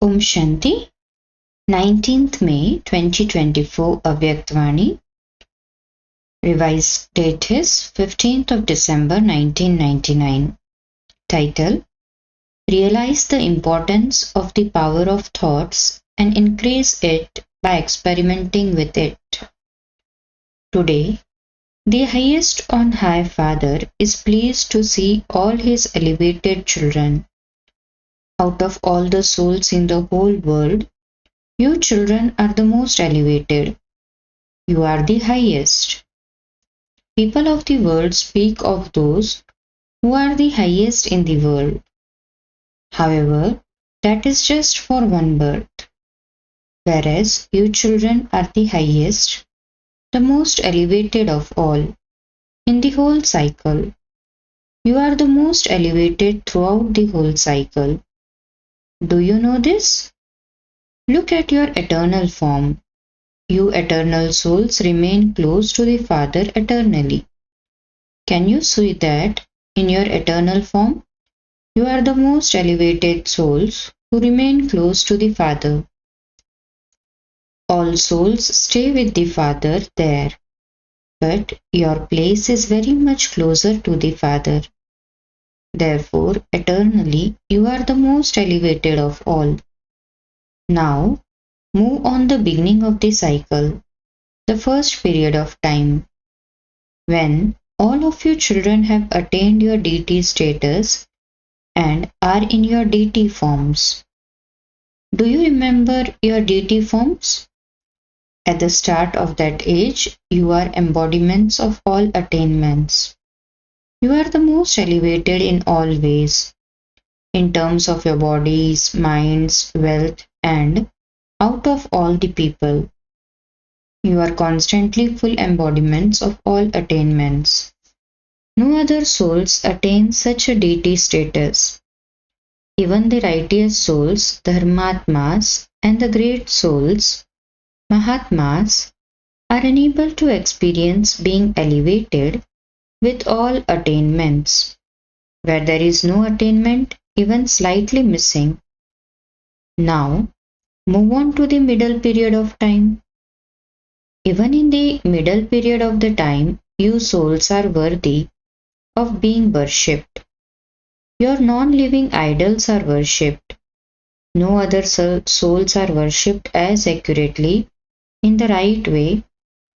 Om Shanti, 19th May 2024 Avyaktvani. Revised date is 15th of December 1999. Title: Realize the importance of the power of thoughts and increase it by experimenting with it. Today, the highest on high Father is pleased to see all his elevated children. Out of all the souls in the whole world, you children are the most elevated. You are the highest. People of the world speak of those who are the highest in the world. However, that is just for one birth. Whereas you children are the highest, the most elevated of all, in the whole cycle. You are the most elevated throughout the whole cycle. Do you know this? Look at your eternal form. You eternal souls remain close to the Father eternally. Can you see that in your eternal form? You are the most elevated souls who remain close to the Father. All souls stay with the Father there, but your place is very much closer to the Father. Therefore, eternally, you are the most elevated of all. Now, move on the beginning of the cycle, the first period of time, when all of you children have attained your deity status and are in your deity forms. Do you remember your deity forms? At the start of that age, you are embodiments of all attainments. You are the most elevated in all ways, in terms of your bodies, minds, wealth, and out of all the people. You are constantly full embodiments of all attainments. No other souls attain such a deity status. Even the righteous souls, the Dharmatmas, and the great souls, Mahatmas, are unable to experience being elevated with all attainments. Where there is no attainment, even slightly missing. Now, move on to the middle period of time. Even in the middle period of the time, you souls are worthy of being worshipped. Your non-living idols are worshipped. No other souls are worshipped as accurately, in the right way,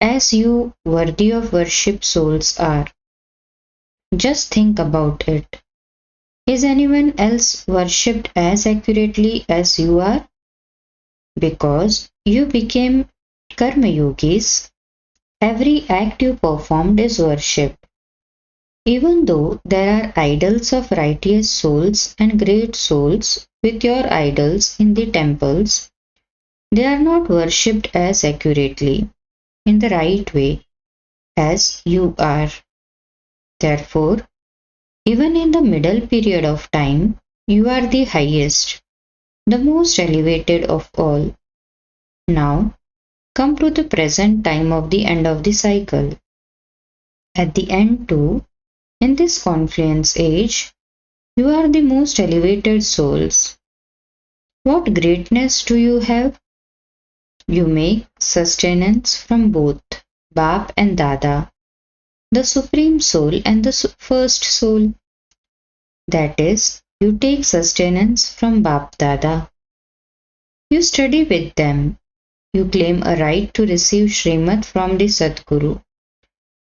as you worthy of worship souls are. Just think about it. Is anyone else worshipped as accurately as you are? Because you became Karma Yogis, every act you performed is worshipped. Even though there are idols of righteous souls and great souls with your idols in the temples, they are not worshipped as accurately, in the right way, as you are. Therefore, even in the middle period of time, you are the highest, the most elevated of all. Now, come to the present time of the end of the cycle. At the end too, in this confluence age, you are the most elevated souls. What greatness do you have? You make sustenance from both Bap and Dada, the Supreme Soul and the First Soul. That is, you take sustenance from Bap Dada. You study with them. You claim a right to receive Srimad from the Sadguru.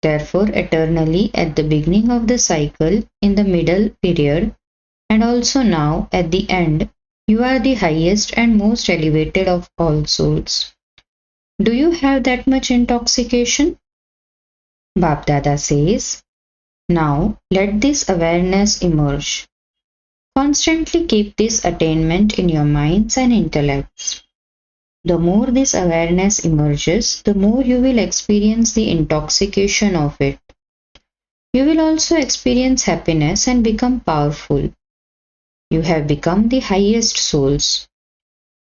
Therefore, eternally at the beginning of the cycle, in the middle period, and also now at the end, you are the highest and most elevated of all souls. Do you have that much intoxication? Bap Dada says, now let this awareness emerge. Constantly keep this attainment in your minds and intellects. The more this awareness emerges, the more you will experience the intoxication of it. You will also experience happiness and become powerful. You have become the highest souls.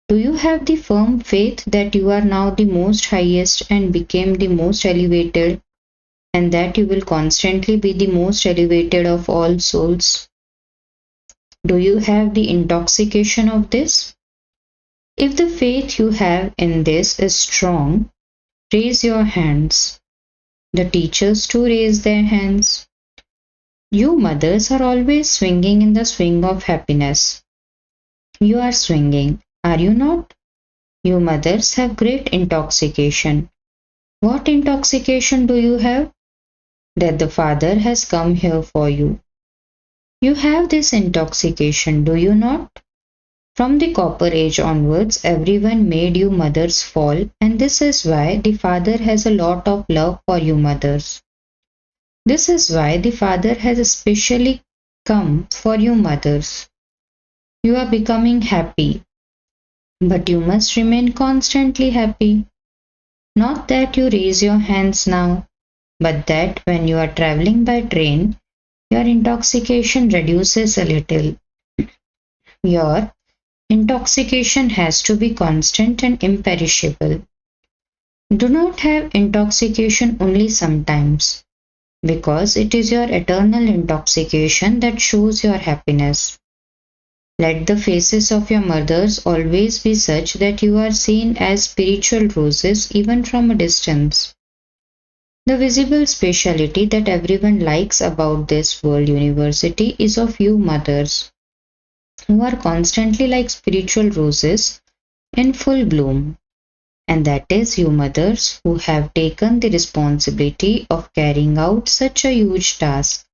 Do you have the firm faith that you are now the most highest and became the most elevated, and that you will constantly be the most elevated of all souls? Do you have the intoxication of this? If the faith you have in this is strong, raise your hands. The teachers too raise their hands. You mothers are always swinging in the swing of happiness. You are swinging, are you not? You mothers have great intoxication. What intoxication do you have? That the Father has come here for you. You have this intoxication, do you not? From the Copper Age onwards, everyone made you mothers fall, and this is why the Father has a lot of love for you mothers. This is why the Father has especially come for you mothers. You are becoming happy, but you must remain constantly happy. Not that you raise your hands now, but that when you are traveling by train, your intoxication reduces a little. Your intoxication has to be constant and imperishable. Do not have intoxication only sometimes, because it is your eternal intoxication that shows your happiness. Let the faces of your mothers always be such that you are seen as spiritual roses even from a distance. The visible speciality that everyone likes about this world university is of you mothers, who are constantly like spiritual roses in full bloom. And that is you mothers who have taken the responsibility of carrying out such a huge task.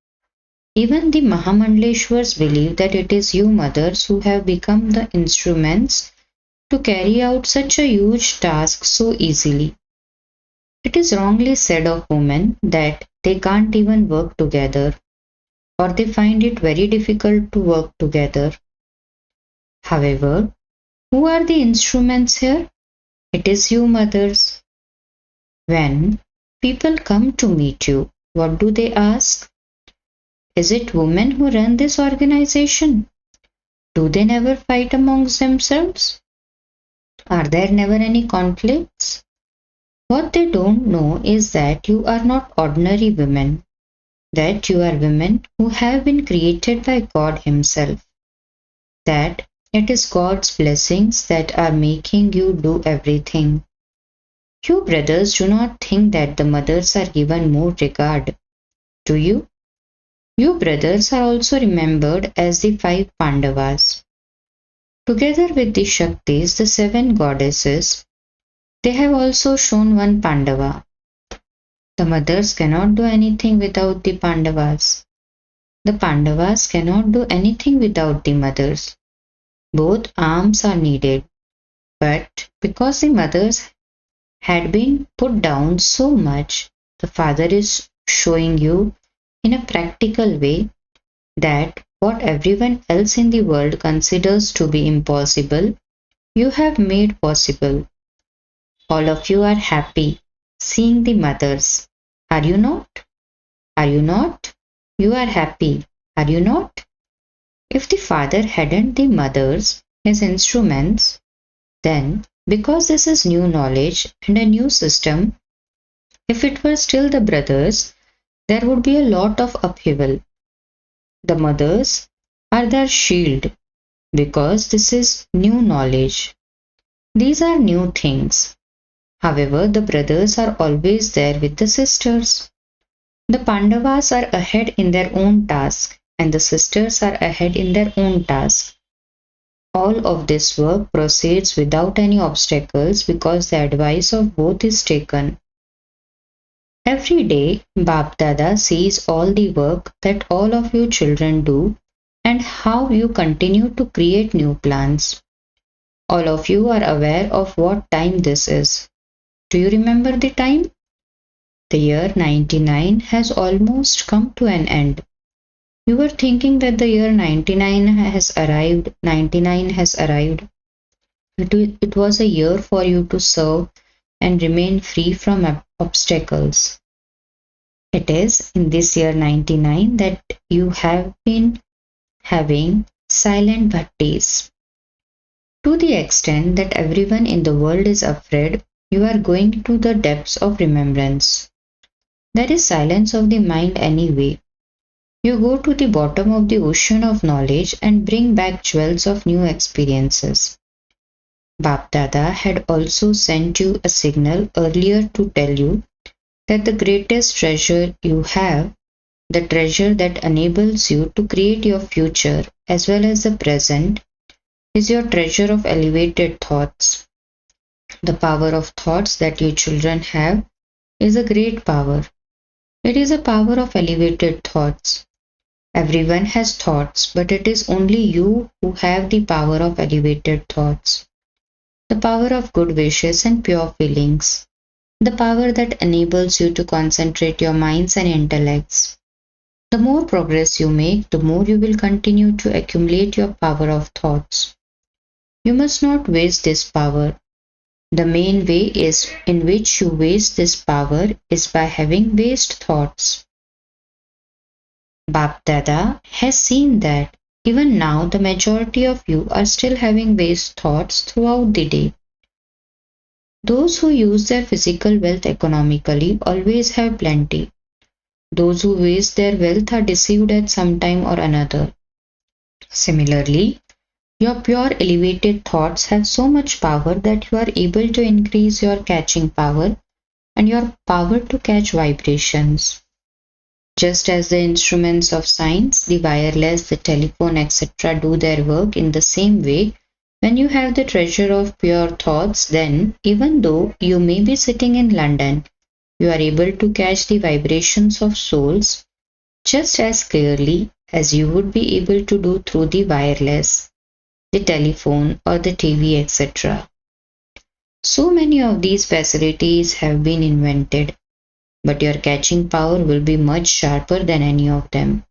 Even the Mahamandleshwars believe that it is you mothers who have become the instruments to carry out such a huge task so easily. It is wrongly said of women that they can't even work together, or they find it very difficult to work together. However, who are the instruments here? It is you mothers. When people come to meet you, what do they ask? Is it women who run this organization? Do they never fight amongst themselves? Are there never any conflicts? What they don't know is that you are not ordinary women, that you are women who have been created by God Himself, that it is God's blessings that are making you do everything. You brothers do not think that the mothers are given more regard, do you? You brothers are also remembered as the 5 Pandavas. Together with the Shaktis, the 7 goddesses, they have also shown one Pandava. The mothers cannot do anything without the Pandavas. The Pandavas cannot do anything without the mothers. Both arms are needed. But because the mothers had been put down so much, the Father is showing you in a practical way that what everyone else in the world considers to be impossible, you have made possible. All of you are happy seeing the mothers. Are you not? Are you not? You are happy. Are you not? If the Father hadn't the mothers, his instruments, then because this is new knowledge and a new system, if it were still the brothers, there would be a lot of upheaval. The mothers are their shield because this is new knowledge. These are new things. However, the brothers are always there with the sisters. The Pandavas are ahead in their own task, and the sisters are ahead in their own task. All of this work proceeds without any obstacles because the advice of both is taken. Every day, Bap Dada sees all the work that all of you children do and how you continue to create new plans. All of you are aware of what time this is. Do you remember the time? The year 99 has almost come to an end. You were thinking that the year 99 has arrived. 99 has arrived. It was a year for you to serve and remain free from obstacles. It is in this year 99 that you have been having silent bhaktis. To the extent that everyone in the world is afraid, you are going to the depths of remembrance. There is silence of the mind anyway. You go to the bottom of the ocean of knowledge and bring back jewels of new experiences. Bap Dada had also sent you a signal earlier to tell you that the greatest treasure you have, the treasure that enables you to create your future as well as the present, is your treasure of elevated thoughts. The power of thoughts that you children have is a great power. It is a power of elevated thoughts. Everyone has thoughts, but it is only you who have the power of elevated thoughts, the power of good wishes and pure feelings, the power that enables you to concentrate your minds and intellects. The more progress you make, the more you will continue to accumulate your power of thoughts. You must not waste this power. The main way is in which you waste this power is by having waste thoughts. Bap Dada has seen that even now the majority of you are still having waste thoughts throughout the day. Those who use their physical wealth economically always have plenty. Those who waste their wealth are deceived at some time or another. Similarly, your pure elevated thoughts have so much power that you are able to increase your catching power and your power to catch vibrations. Just as the instruments of science, the wireless, the telephone, etc., do their work in the same way, when you have the treasure of pure thoughts, then, even though you may be sitting in London, you are able to catch the vibrations of souls just as clearly as you would be able to do through the wireless, the telephone, or the TV, etc. So many of these facilities have been invented, but your catching power will be much sharper than any of them.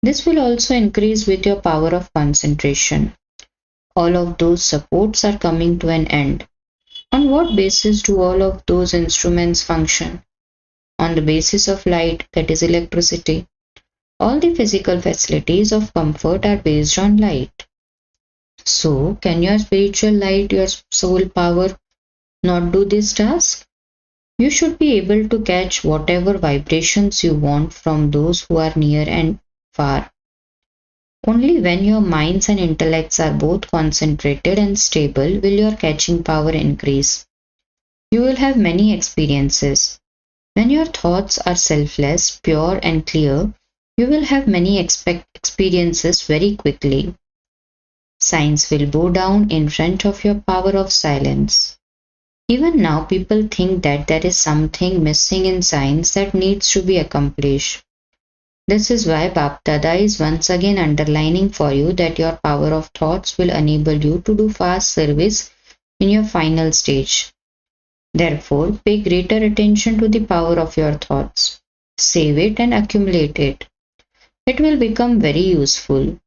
This will also increase with your power of concentration. All of those supports are coming to an end. On what basis do all of those instruments function? On the basis of light, that is electricity. All the physical facilities of comfort are based on light. So, can your spiritual light, your soul power, not do this task? You should be able to catch whatever vibrations you want from those who are near and far. Only when your minds and intellects are both concentrated and stable will your catching power increase. You will have many experiences. When your thoughts are selfless, pure, and clear, you will have many experiences very quickly. Science will bow down in front of your power of silence. Even now, people think that there is something missing in science that needs to be accomplished. This is why Bap Dada is once again underlining for you that your power of thoughts will enable you to do fast service in your final stage. Therefore, pay greater attention to the power of your thoughts. Save it and accumulate it. It will become very useful.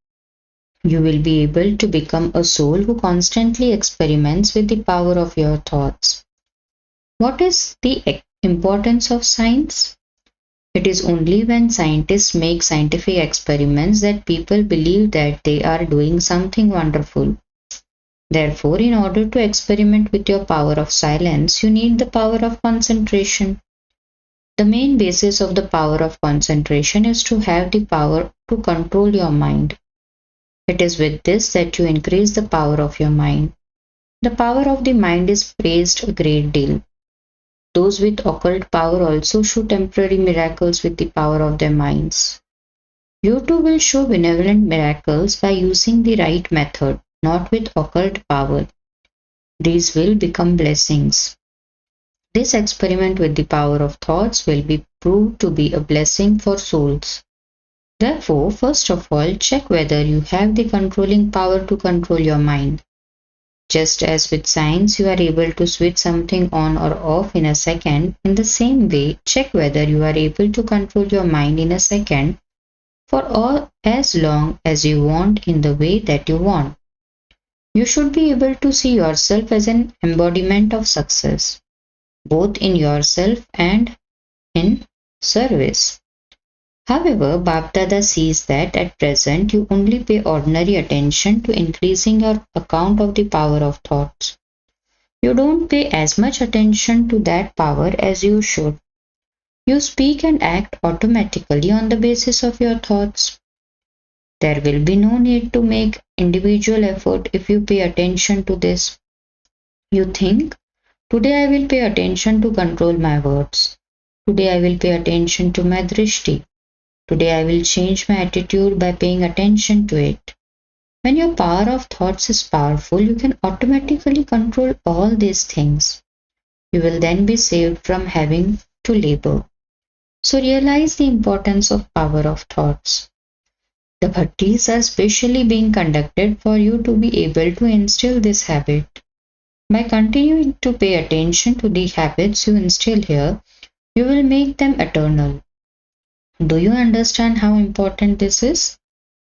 You will be able to become a soul who constantly experiments with the power of your thoughts. What is the importance of science? It is only when scientists make scientific experiments that people believe that they are doing something wonderful. Therefore, in order to experiment with your power of silence, you need the power of concentration. The main basis of the power of concentration is to have the power to control your mind. It is with this that you increase the power of your mind. The power of the mind is praised a great deal. Those with occult power also show temporary miracles with the power of their minds. You too will show benevolent miracles by using the right method, not with occult power. These will become blessings. This experiment with the power of thoughts will be proved to be a blessing for souls. Therefore, first of all, check whether you have the controlling power to control your mind. Just as with science you are able to switch something on or off in a second, in the same way, check whether you are able to control your mind in a second for all as long as you want in the way that you want. You should be able to see yourself as an embodiment of success, both in yourself and in service. However, Bapdada sees that at present you only pay ordinary attention to increasing your account of the power of thoughts. You don't pay as much attention to that power as you should. You speak and act automatically on the basis of your thoughts. There will be no need to make individual effort if you pay attention to this. You think, today I will pay attention to control my words. Today I will pay attention to my drishti. Today I will change my attitude by paying attention to it. When your power of thoughts is powerful, you can automatically control all these things. You will then be saved from having to labor. So realize the importance of power of thoughts. The bhattis are specially being conducted for you to be able to instill this habit. By continuing to pay attention to the habits you instill here, you will make them eternal. Do you understand how important this is?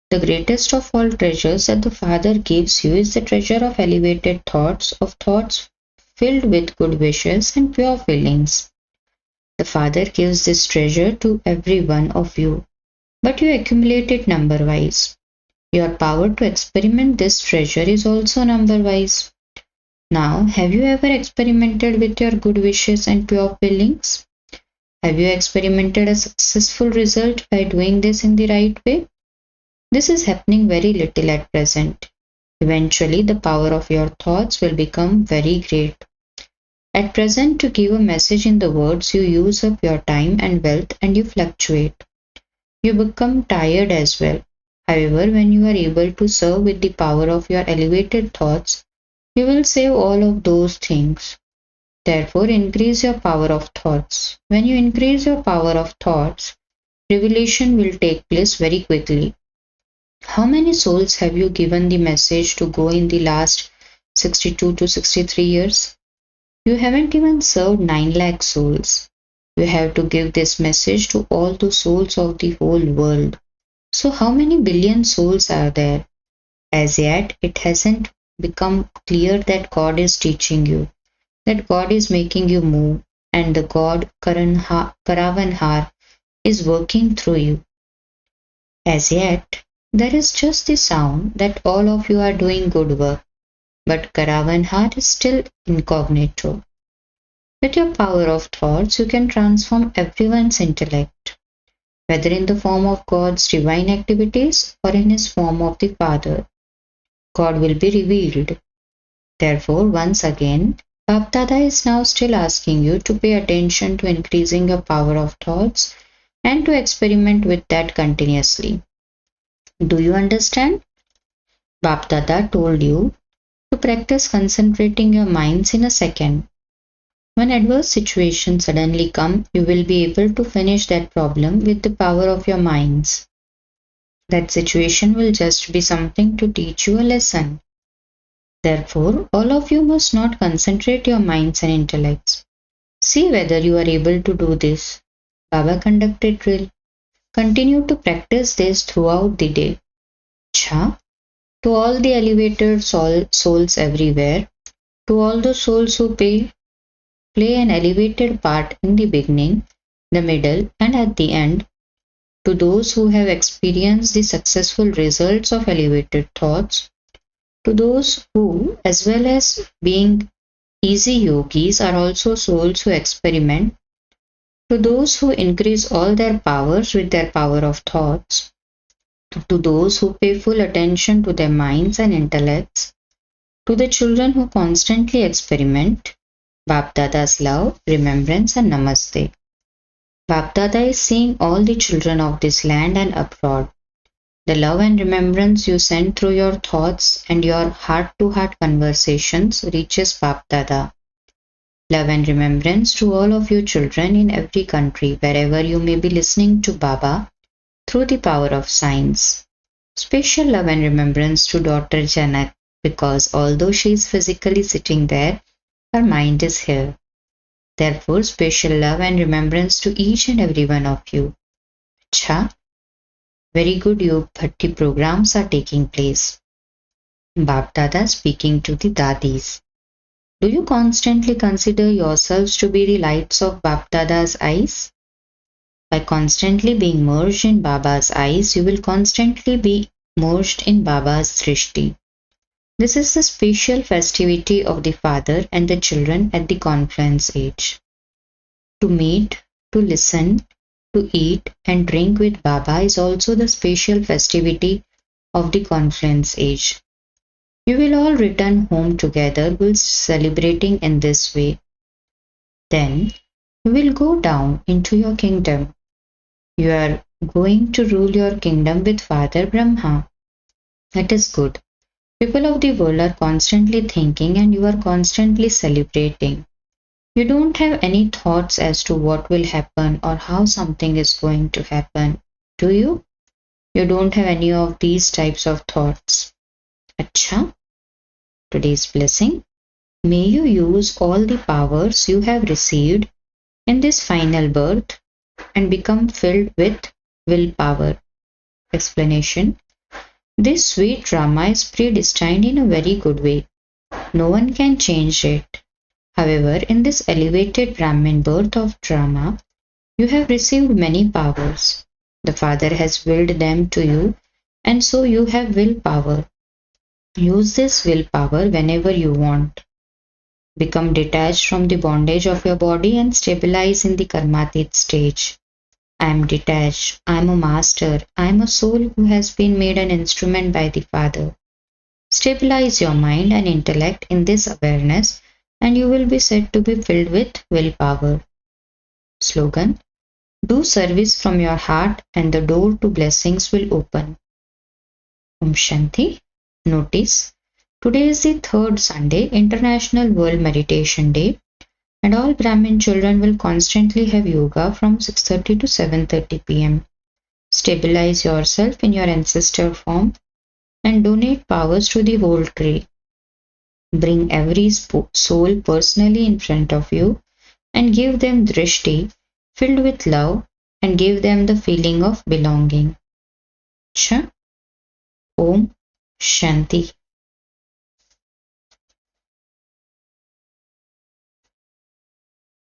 The greatest of all treasures that the Father gives you is the treasure of elevated thoughts, of thoughts filled with good wishes and pure feelings. The Father gives this treasure to every one of you, but you accumulate it number wise. Your power to experiment this treasure is also number wise. Now, have you ever experimented with your good wishes and pure feelings? Have you experimented a successful result by doing this in the right way? This is happening very little at present. Eventually, the power of your thoughts will become very great. At present, to give a message in the words, you use up your time and wealth and you fluctuate. You become tired as well. However, when you are able to serve with the power of your elevated thoughts, you will save all of those things. Therefore, increase your power of thoughts. When you increase your power of thoughts, revelation will take place very quickly. How many souls have you given the message to go in the last 62 to 63 years? You haven't even served 9 lakh souls. You have to give this message to all the souls of the whole world. So, how many billion souls are there? As yet, it hasn't become clear that God is teaching you, that God is making you move, and the God Karavanhar is working through you. As yet, there is just the sound that all of you are doing good work, but Karavanhar is still incognito. With your power of thoughts, you can transform everyone's intellect, whether in the form of God's divine activities or in his form of the Father. God will be revealed. Therefore, once again, Bapdada is now still asking you to pay attention to increasing your power of thoughts and to experiment with that continuously. Do you understand? Bapdada told you to practice concentrating your minds in a second. When adverse situations suddenly come, you will be able to finish that problem with the power of your minds. That situation will just be something to teach you a lesson. Therefore, all of you must not concentrate your minds and intellects. See whether you are able to do this. Baba conducted drill. Continue to practice this throughout the day. Cha, to all the elevated souls everywhere, to all the souls who play an elevated part in the beginning, the middle, and at the end, to those who have experienced the successful results of elevated thoughts, to those who, as well as being easy yogis, are also souls who experiment, to those who increase all their powers with their power of thoughts, to those who pay full attention to their minds and intellects, to the children who constantly experiment, Bapdada's love, remembrance, and namaste. Bapdada is seeing all the children of this land and abroad. The love and remembrance you send through your thoughts and your heart-to-heart conversations reaches Bapdada. Love and remembrance to all of you children in every country, wherever you may be listening to Baba through the power of science. Special love and remembrance to daughter Janak, because although she is physically sitting there, her mind is here. Therefore, special love and remembrance to each and every one of you. Acha, very good Yog Bhatti programs are taking place. Bap Dada speaking to the Dadis. Do you constantly consider yourselves to be the lights of Bap Dada's eyes? By constantly being merged in Baba's eyes, you will constantly be merged in Baba's Drishti. This is the special festivity of the father and the children at the confluence age. To meet, to listen, to eat and drink with Baba is also the special festivity of the confluence age. You will all return home together while celebrating in this way. Then you will go down into your kingdom. You are going to rule your kingdom with Father Brahma. It is good. People of the world are constantly thinking and you are constantly celebrating. You don't have any thoughts as to what will happen or how something is going to happen, do you? You don't have any of these types of thoughts. Acha, today's blessing. May you use all the powers you have received in this final birth and become filled with willpower. Explanation. This sweet drama is predestined in a very good way. No one can change it. However, in this elevated Brahmin birth of drama, you have received many powers. The Father has willed them to you, and so you have willpower. Use this willpower whenever you want. Become detached from the bondage of your body and stabilize in the karmatit stage. I am detached. I am a master. I am a soul who has been made an instrument by the Father. Stabilize your mind and intellect in this awareness, and you will be said to be filled with willpower. Slogan. Do service from your heart and the door to blessings will open. Om Shanti. Notice, today is the third Sunday, International World Meditation Day, and all Brahmin children will constantly have yoga from 6:30 to 7:30 p.m. Stabilize yourself in your ancestor form and donate powers to the whole tree. Bring every soul personally in front of you and give them drishti filled with love and give them the feeling of belonging. Cha. Om Shanti.